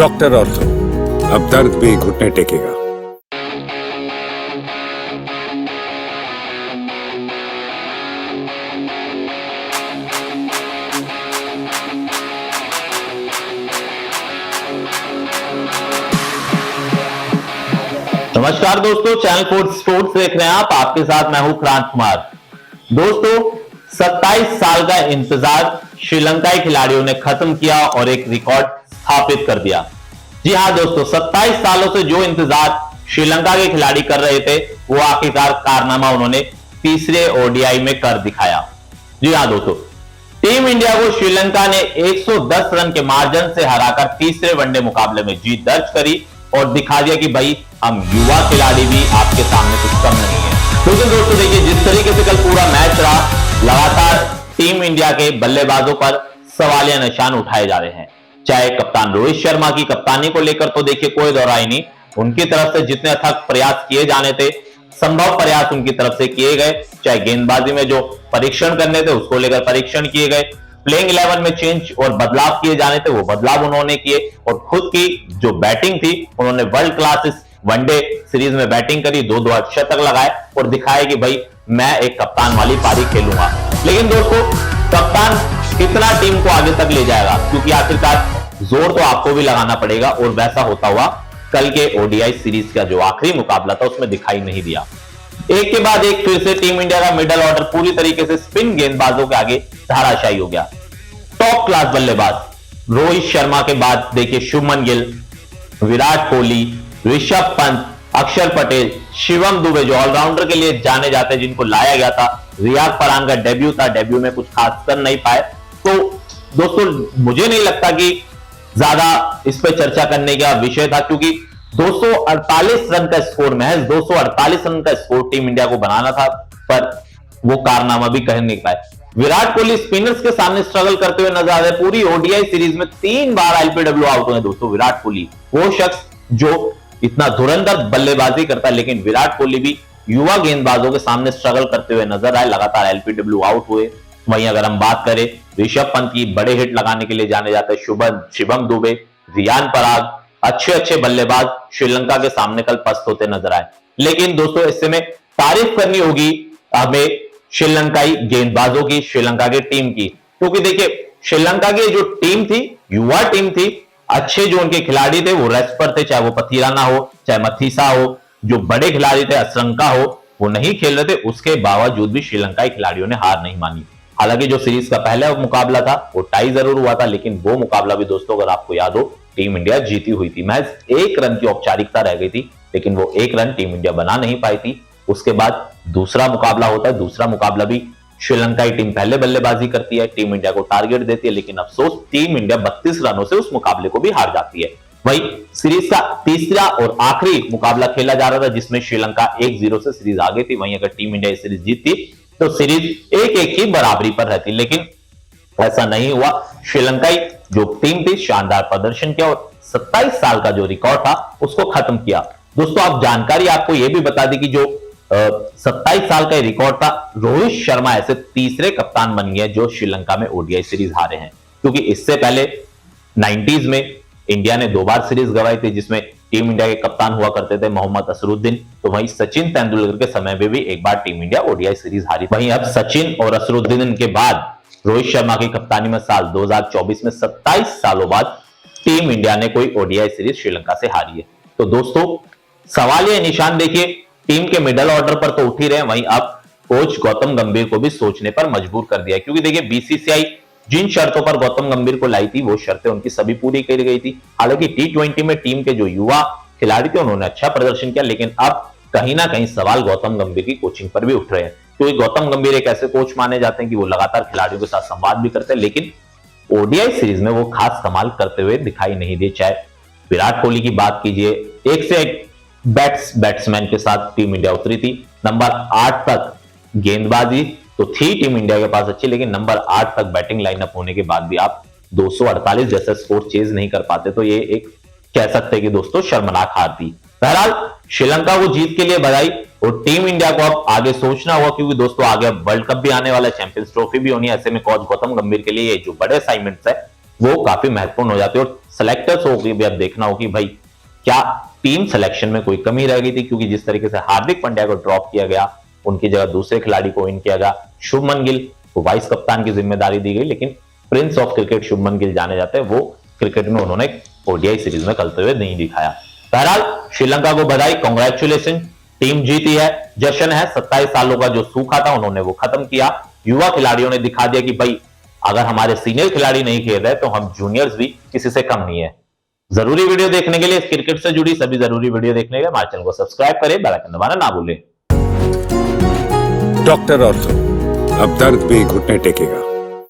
Doctor ortho, अब दर्द भी घुटने टेकेगा। नमस्कार दोस्तों, चैनल 4 स्पोर्ट्स देख रहे हैं आप। आपके साथ मैं हूं क्रांत कुमार। दोस्तों, 27 साल का इंतजार श्रीलंकाई खिलाड़ियों ने खत्म किया और एक रिकॉर्ड स्थापित कर दिया। जी हां दोस्तों, 27 सालों से जो इंतजार श्रीलंका के खिलाड़ी कर रहे थे, वो आखिरकार कारनामा उन्होंने तीसरे ओडीआई में कर दिखाया। जी हां दोस्तों, टीम इंडिया को श्रीलंका ने 110 रन के मार्जिन से हराकर तीसरे वनडे मुकाबले में जीत दर्ज करी और दिखा दिया कि भाई हम युवा खिलाड़ी भी आपके सामने कुछ कम नहीं है। क्योंकि दोस्तों देखिए, जिस तरीके से कल पूरा मैच रहा, लगातार टीम इंडिया के बल्लेबाजों पर सवालिया निशान उठाए जा रहे हैं। चाहे कप्तान रोहित शर्मा की कप्तानी को लेकर तो देखिए कोई दोहराई नहीं, उनकी तरफ से जितने अथक प्रयास किए जाने थे, संभव प्रयास उनकी तरफ से किए गए। चाहे गेंदबाजी में जो परीक्षण करने थे उसको लेकर परीक्षण किए गए, प्लेइंग 11 में चेंज और बदलाव किए जाने थे वो बदलाव उन्होंने किए, और खुद की जो बैटिंग थी उन्होंने वर्ल्ड क्लास इस वनडे सीरीज में बैटिंग करी, 2 अर्धशतक लगाए और दिखाया कि भाई मैं एक कप्तान वाली पारी खेलूंगा। लेकिन दोस्तों, कप्तान कितना टीम को आगे तक ले जाएगा, क्योंकि आखिरकार जोर तो आपको भी लगाना पड़ेगा, और वैसा होता हुआ कल के ओडीआई सीरीज का जो आखिरी मुकाबला था उसमें दिखाई नहीं दिया। एक के बाद एक फिर से टीम इंडिया का मिडल ऑर्डर पूरी तरीके से स्पिन गेंदबाजों के आगे धाराशायी हो गया। टॉप क्लास बल्लेबाज रोहित शर्मा के बाद देखिए शुभमन गिल, विराट कोहली, ऋषभ पंत, अक्षर पटेल, शिवम दुबे जो ऑलराउंडर के लिए जाने जाते हैं, जिनको लाया गया था। रियाज परान का डेब्यू था, डेब्यू में कुछ खास कर नहीं पाए। तो दोस्तों, मुझे नहीं लगता कि ज्यादा इस पर चर्चा करने का विषय था, क्योंकि 248 रन का स्कोर, महज 248 रन का स्कोर टीम इंडिया को बनाना था, पर वो कारनामा भी कर नहीं पाए। विराट कोहली स्पिनर्स के सामने स्ट्रगल करते हुए नजर आ रहे। पूरी ओडीआई सीरीज में 3 बार एलपीडब्ल्यू आउट हुए दोस्तों विराट कोहली, वो शख्स जो इतना धुरंधर बल्लेबाजी करता है, लेकिन विराट कोहली भी युवा गेंदबाजों के सामने स्ट्रगल करते हुए नजर आए, लगातार एलपीडब्ल्यू आउट हुए। वहीं अगर हम बात करें ऋषभ पंत की, बड़े हिट लगाने के लिए जाने जाते हैं शिवम दुबे, रियान पराग, अच्छे बल्लेबाज श्रीलंका के सामने कल पस्त होते नजर आए। लेकिन दोस्तों, इससे में तारीफ करनी होगी हमें श्रीलंकाई गेंदबाजों की, श्रीलंका की टीम की, क्योंकि देखिए श्रीलंका की जो टीम थी, युवा टीम थी, अच्छे जो उनके खिलाड़ी थे वो रेस्ट पर थे, चाहे वो पथीराना हो, चाहे मथीसा हो, जो बड़े खिलाड़ी थे असरंका हो, वो नहीं खेल रहे थे। उसके बावजूद भी श्रीलंकाई खिलाड़ियों ने हार नहीं मानी। हालांकि जो सीरीज का पहला मुकाबला था वो टाई जरूर हुआ था, लेकिन वो मुकाबला भी दोस्तों अगर आपको याद हो, टीम इंडिया जीती हुई थी। महज 1 रन की औपचारिकता रह गई थी, लेकिन वो 1 रन टीम इंडिया बना नहीं पाई थी। उसके बाद दूसरा मुकाबला होता है, दूसरा मुकाबला भी श्रीलंकाई टीम पहले बल्लेबाजी करती है, टीम इंडिया को टारगेट देती है, लेकिन अफसोस टीम इंडिया 32 रनों से उस मुकाबले को भी हार जाती है। वही सीरीज का तीसरा और आखिरी मुकाबला खेला जा रहा था, जिसमें श्रीलंका 1-0 से सीरीज आगे थी। वहीं अगर टीम इंडिया सीरीज जीतती तो सीरीज 1-1 की बराबरी पर रहती, लेकिन ऐसा नहीं हुआ। श्रीलंकाई जो टीम थी शानदार प्रदर्शन किया और 27 साल का जो रिकॉर्ड था उसको खत्म किया। दोस्तों, आप जानकारी आपको यह भी बता दी कि जो 27 साल का रिकॉर्ड था, रोहित शर्मा ऐसे तीसरे कप्तान बन गए जो श्रीलंका में ओडीआई सीरीज हारे हैं, क्योंकि इससे पहले 90s में इंडिया ने 2 बार सीरीज गंवाई थी, जिसमें टीम इंडिया के कप्तान हुआ करते थे मोहम्मद अजहरुद्दीन। तो वहीं सचिन तेंदुलकर के समय में भी एक बार टीम इंडिया ओडीआई सीरीज हारी। वहीं अब सचिन और अजहरुद्दीन के बाद रोहित शर्मा की कप्तानी में साल 2024 में 27 सालों बाद टीम इंडिया ने कोई ओडीआई सीरीज श्रीलंका से हारी है। तो दोस्तों, सवाल ये निशान देखिए टीम के मिडल ऑर्डर पर तो उठ ही रहे हैं, वहीं अब कोच गौतम गंभीर को भी सोचने पर मजबूर कर दिया है, क्योंकि देखिए बीसीसीआई जिन शर्तों पर गौतम गंभीर को लाई थी वो शर्तें उनकी सभी पूरी कर गई थी। हालांकि टी20 में टीम के जो युवा खिलाड़ी थे उन्होंने अच्छा प्रदर्शन किया, लेकिन अब कहीं ना कहीं सवाल गौतम गंभीर की कोचिंग पर भी उठ रहे हैं, क्योंकि गौतम गंभीर एक ऐसे कोच माने जाते हैं कि वो लगातार खिलाड़ियों के साथ संवाद भी करते हैं, लेकिन ओडीआई सीरीज में वो खास कमाल करते हुए दिखाई नहीं दिए। चाहे विराट कोहली की बात कीजिए, एक से एक बैट्समैन के साथ टीम इंडिया उतरी थी। नंबर 8 तक गेंदबाजी तो थी टीम इंडिया के पास अच्छी, लेकिन नंबर 8 तक बैटिंग लाइनअप होने के बाद भी आप 248 जैसा स्कोर चेज नहीं कर पाते, तो ये एक कह सकते हैं कि दोस्तों शर्मनाक हार थी। बहरहाल श्रीलंका को जीत के लिए बधाई, और टीम इंडिया को अब आगे सोचना होगा, क्योंकि दोस्तों आगे अब वर्ल्ड कप भी आने वाला है, चैंपियंस ट्रॉफी भी होनी है। ऐसे में कोच गौतम गंभीर के लिए ये जो बड़े असाइनमेंट्स है वो काफी महत्वपूर्ण हो जाती है। और सेलेक्टर्स को भी अब देखना हो कि भाई क्या टीम सिलेक्शन में कोई कमी रह गई थी, क्योंकि जिस तरीके से हार्दिक पांड्या को ड्रॉप किया गया, उनकी जगह दूसरे खिलाड़ी को इन किया गया। शुभमन गिल को वाइस कप्तान की जिम्मेदारी दी गई, लेकिन Prince of cricket Shubman Gill जाने जाते हैं, वो क्रिकेट में उन्होंने ओडीआई सीरीज में खेलते हुए नहीं दिखाया। बहरहाल श्रीलंका को बधाई, कांग्रेचुलेशन, टीम जीती है, जश्न है। 27 सालों का जो सूखा था उन्होंने वो खत्म किया। युवा खिलाड़ियों ने दिखा दिया कि भाई अगर हमारे सीनियर खिलाड़ी नहीं खेल रहे तो हम जूनियर्स भी किसी से कम नहीं है। जरूरी वीडियो देखने के लिए, इस क्रिकेट से जुड़ी सभी जरूरी वीडियो देखने के लिए हमारे चैनल को सब्सक्राइब करें, बेल आइकन दबाना ना भूलें। डॉक्टर ऑर्थो, अब दर्द भी घुटने टेकेगा।